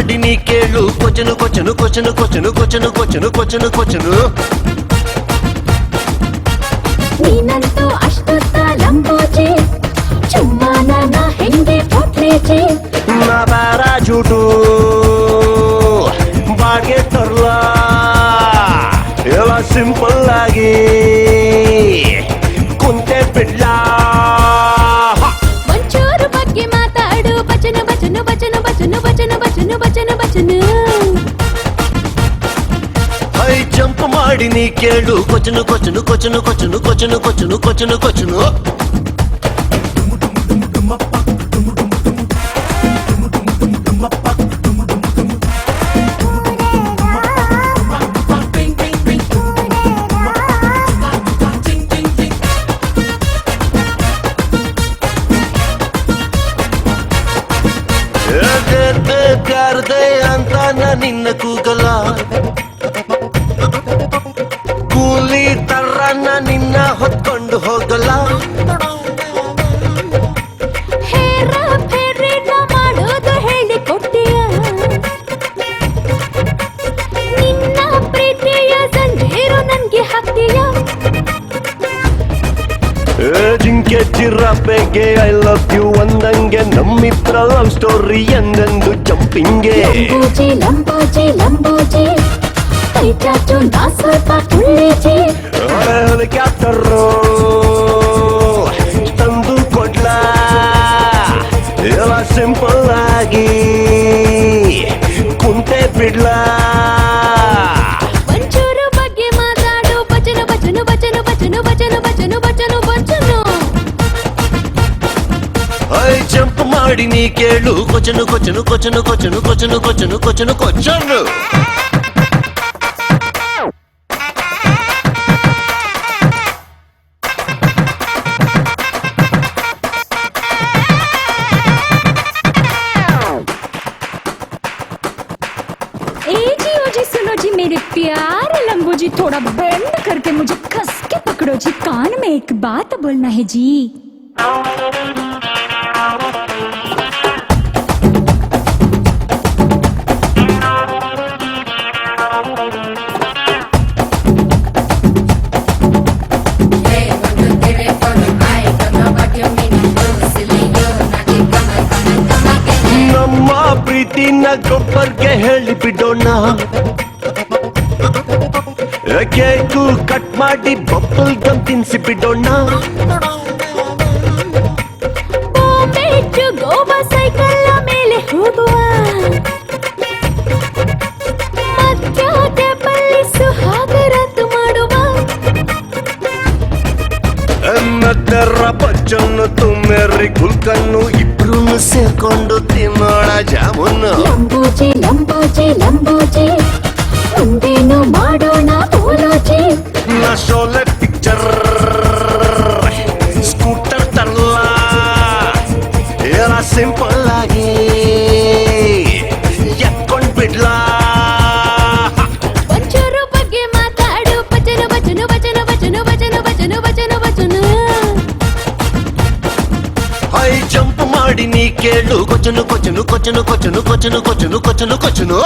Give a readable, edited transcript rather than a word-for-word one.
ಮಾಡಿ ನೀ ಕೇಳು ಕೊಚನು ಕೊಚನು ಕೊಚನು ಕೊಚನು ಕೊಚನು ಕೊಚನು ಕೊಚನು ಕೊಚನು ನೀನಂತೂ ಅಷ್ಟೊತ್ತ ಲಂಬೋಜಿ ಚುಮ್ಮಾನ ಹೆಂಗೆ ಪೊಟ್ಲೇಜಿ ನಾ ಬಾರ ಜೂಟು ಬಾಗೆ ತರ್ಲ ಎಲ್ಲ ಸಿಂಪಲ್ ಆಗಿ ಕುಂತೆ ಬಿಡ್ಲ ಒಂಚೂರು ಬಗ್ಗೆ ಮಾತಾಡು ಬಚನು ಬಚನು ಬಚನು ಬಚನು ಬಚನು ಬಚನು ಬಚನು ಬಚನು ಹೈ ಜಂಪ್ ಮಾಡಿ ನೀ ಕೇಳು ಕೊಚನು ಕೊಚನು ಕೊಚನು ಕೊಚನು ಕೊಚನು ಕೊಚನು ಕೊಚನು ಕೊಚನು ಕಾರ್ದೆ ಅಂತ ನಿನ್ನ ಕೂಗಲ ಕೂಲಿ ತರ್ರನ್ನ ನಿನ್ನ ಹೊತ್ಕೊಂಡು ಹೋಗಲ್ಲ ಹೇರ ಫೇರಿನ ಮಾಡೋದು ಹೇಳಿ ಕೊಟ್ಟಿಯ ನಿನ್ನ ಪ್ರೀತಿಯ ಸಂಜೀರು ನನ್ಗೆ ಹಾಕ್ತೀಯ ಜಿಂಕೆ ಚಿರಪ್ಪೆಗೆ ಐ ಲವ್ ಯು ಅಂದಂಗೆ ನಮ್ಮಿಬ್ಬರ ಲವ್ ಸ್ಟೋರಿ ಎಂದೆಂದು ಜಂಪಿಂಗೆ ಲಂಬೋಜಿ ಲಂಬೋಜಿ ಲಂಬೋಜಿ ಕೈ ಚಾಚು ನಾ ಸ್ವಲ್ಪ ತುಳ್ಳೇಜಿ ಹೆಲಿಕಾಪ್ಟರು ತಂದು ಕೊಡ್ಲ ಎಲ್ಲ ಸಿಂಪಲ್ ಆಗಿ ಕುಂತೆ ಬಿಡ್ಲ ಒಂಚೂರು ಬಗ್ಗೆ ಮಾತಾಡು ಬಚನು ಬಚನು ಬಚನು ಬಚನು ಬಚನು ಬಚನು ಬಚನು ಬಚನು ಐ ಜಂಪ್ ಮಾಡಿ ನೀ ಕೇಳು ಕೊಚನು ಕೊಚನು ಕೊಚನು ಕೊಚನು ಕೊಚನು ಕೊಚನು ಕೊಚನು ಕೊಚನು सुनो जी मेरे प्यारे लंबू जी थोड़ा बेंड करके मुझे कस के पकड़ो जी कान में एक बात बोलना है जी ನಮ್ಮ ಪ್ರೀತಿನ ಗೊಬ್ಬರ್ಗೆ ಹೇಳಿ ಬಿಡೋಣ ಕೇಕು ಕಟ್ ಮಾಡಿ ಬಬ್ಬಲ್ ಗಮ್ ತಿನ್ಸಿ ಬಿಡೋಣ ಗೋವಾ ಸೈಕಲ್ ಮೇಲೆ ಹೋಗುವ ಮಧ್ಯಾಹ್ನದಲ್ಲಿ ಸುಹಾಗರಾತು ಮಾಡುವ ನದ್ದರ ಬಚ್ಚನ್ನು ತುಮ್ಮೆರಿ ಗುಲ್ಕನ್ನು ಇಬ್ರು ಸೇರ್ಕೊಂಡು ತಿನ್ನೋಣ ಜಾಮೂನು ಲಂಬೋಜಿ ಲಂಬೋಜಿ ಲಂಬೋಜಿ ಮುಂದೇನು ಮಾಡೋಣ ಓಲೋಜಿ ನಾ ಶೋಲೆ ಪಿಕ್ಚರ್ ಸ್ಕೂಟರ್ ತರಲ್ಲ ಎಲ್ಲ ಸಿಂಪಲ್ ಆಗಿ ಎತ್ಕೊಂಡ್ ಬಿಡ್ಲ ಒಂಚೂರು ಬಗ್ಗೆ ಮಾತಾಡು ಬಚನು ಬಚನು ಬಚನು ಬಚನು ಬಚನು ಬಚನು ಬಚನು ಬಚನು ಹೈ ಜಂಪ್ ಮಾಡಿ ನೀ ಕೇಳು ಕೊಚನು ಕೊಚನು ಕೊಚನು ಕೊಚನು ಕೊಚನು ಕೊಚನು ಕೊಚನು ಕೊಚನು